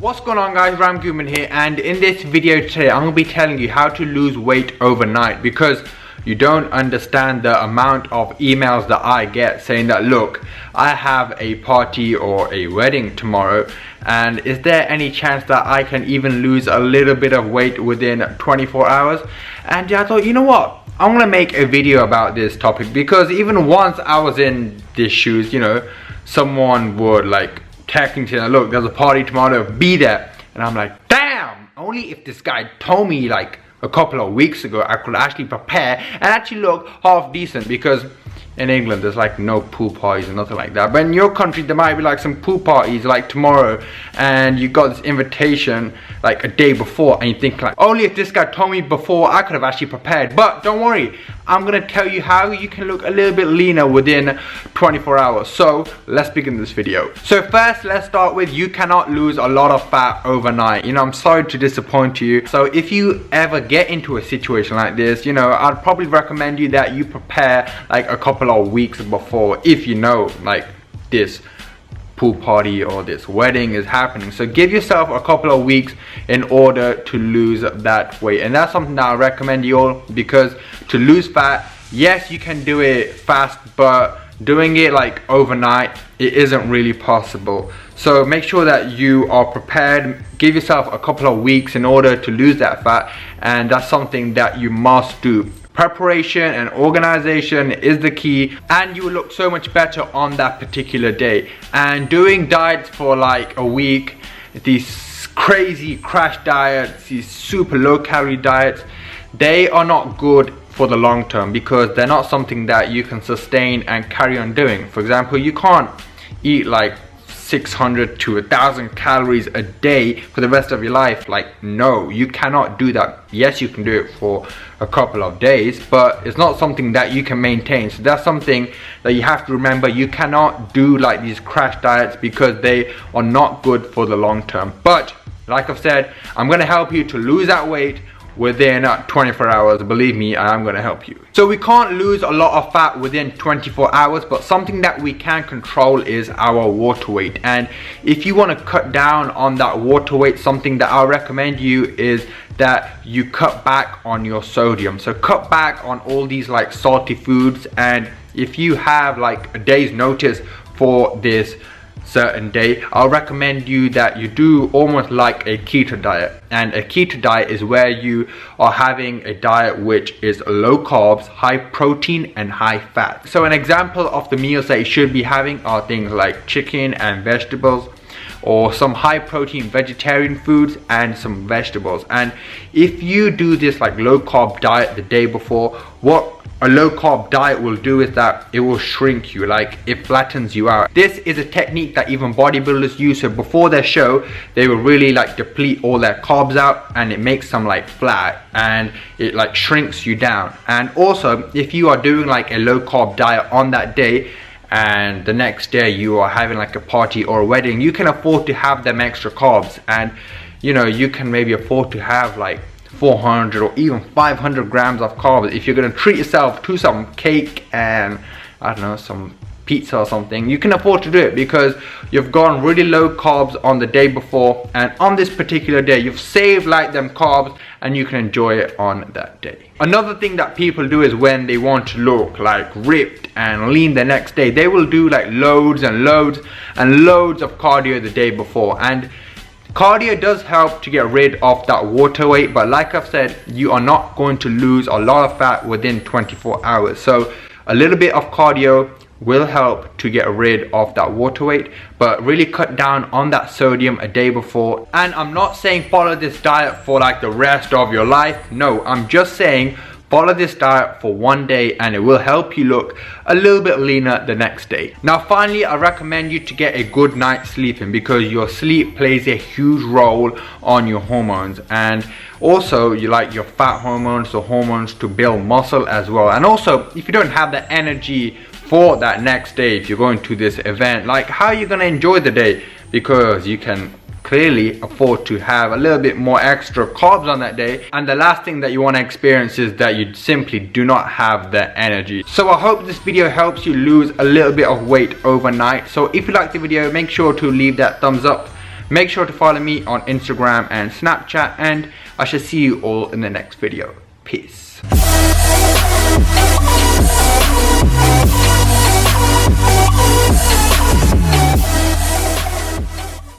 What's going on guys, ramghuman here, and in this video today I'm going to be telling you how to lose weight overnight, because you don't understand the amount of emails that I get saying that, look, I have a party or a wedding tomorrow, and is there any chance that I can even lose a little bit of weight within 24 hours? And I thought, you know what, I'm going to make a video about this topic, because even once I was in these shoes, you know, someone would like technically, look, there's a party tomorrow, be there. And I'm like, damn, only if this guy told me like a couple of weeks ago I could actually prepare and actually look half decent, because in England there's like no pool parties and nothing like that. But in your country there might be like some pool parties like tomorrow, and you got this invitation like a day before, and you think like, only if this guy told me before I could have actually prepared. But don't worry, I'm gonna tell you how you can look a little bit leaner within 24 hours. So let's begin this video. So first, let's start with, you cannot lose a lot of fat overnight. You know, I'm sorry to disappoint you. So if you ever get into a situation like this, you know, I'd probably recommend you that you prepare like a couple of weeks before, if you know like this pool party or this wedding is happening. So give yourself a couple of weeks in order to lose that weight, and that's something that I recommend you all, because to lose fat, yes, you can do it fast, but doing it like overnight, it isn't really possible. So make sure that you are prepared. Give yourself a couple of weeks in order to lose that fat, and that's something that you must do. Preparation and organization is the key, and you will look so much better on that particular day. And doing diets for like a week, these crazy crash diets, these super low calorie diets, they are not good for the long term, because they're not something that you can sustain and carry on doing. For example, you can't eat like 600 to 1,000 calories a day for the rest of your life. Like, no, you cannot do that. Yes, you can do it for a couple of days, but it's not something that you can maintain. So that's something that you have to remember. You cannot do like these crash diets, because they are not good for the long term. But like I've said, I'm going to help you to lose that weight within 24 hours. Believe me, I'm going to help you. So we can't lose a lot of fat within 24 hours, but something that we can control is our water weight. And if you want to cut down on that water weight, something that I'll recommend you is that you cut back on your sodium. So cut back on all these like salty foods, and if you have like a day's notice for this certain day, I'll recommend you that you do almost like a keto diet. And a keto diet is where you are having a diet which is low carbs, high protein and high fat. So an example of the meals that you should be having are things like chicken and vegetables, or some high protein vegetarian foods and some vegetables. And if you do this like low carb diet the day before, what a low carb diet will do is that it will shrink you, like it flattens you out. This is a technique that even bodybuilders use. So before their show, they will really like deplete all their carbs out, and it makes them like flat, and it like shrinks you down. And also, if you are doing like a low carb diet on that day, and the next day you are having like a party or a wedding, you can afford to have them extra carbs. And you know, you can maybe afford to have like 400 or even 500 grams of carbs if you're going to treat yourself to some cake and I don't know, some pizza or something. You can afford to do it because you've gone really low carbs on the day before, and on this particular day you've saved like them carbs, and you can enjoy it on that day. Another thing that people do is when they want to look like ripped and lean the next day, they will do like loads and loads and loads of cardio the day before. And cardio does help to get rid of that water weight, but like I've said, you are not going to lose a lot of fat within 24 hours. So a little bit of cardio will help to get rid of that water weight, but really cut down on that sodium a day before. And I'm not saying follow this diet for like the rest of your life. No, I'm just saying follow this diet for one day, and it will help you look a little bit leaner the next day. Now finally, I recommend you to get a good night's sleeping, because your sleep plays a huge role on your hormones, and also you like your fat hormones, the hormones to build muscle as well. And also, if you don't have the energy for that next day, if you're going to this event, like how are you going to enjoy the day? Because you can clearly afford to have a little bit more extra carbs on that day, and the last thing that you want to experience is that you simply do not have the energy. So I hope this video helps you lose a little bit of weight overnight. So if you like the video, make sure to leave that thumbs up, Make sure to follow me on Instagram and Snapchat, and I shall see you all in the next video. Peace.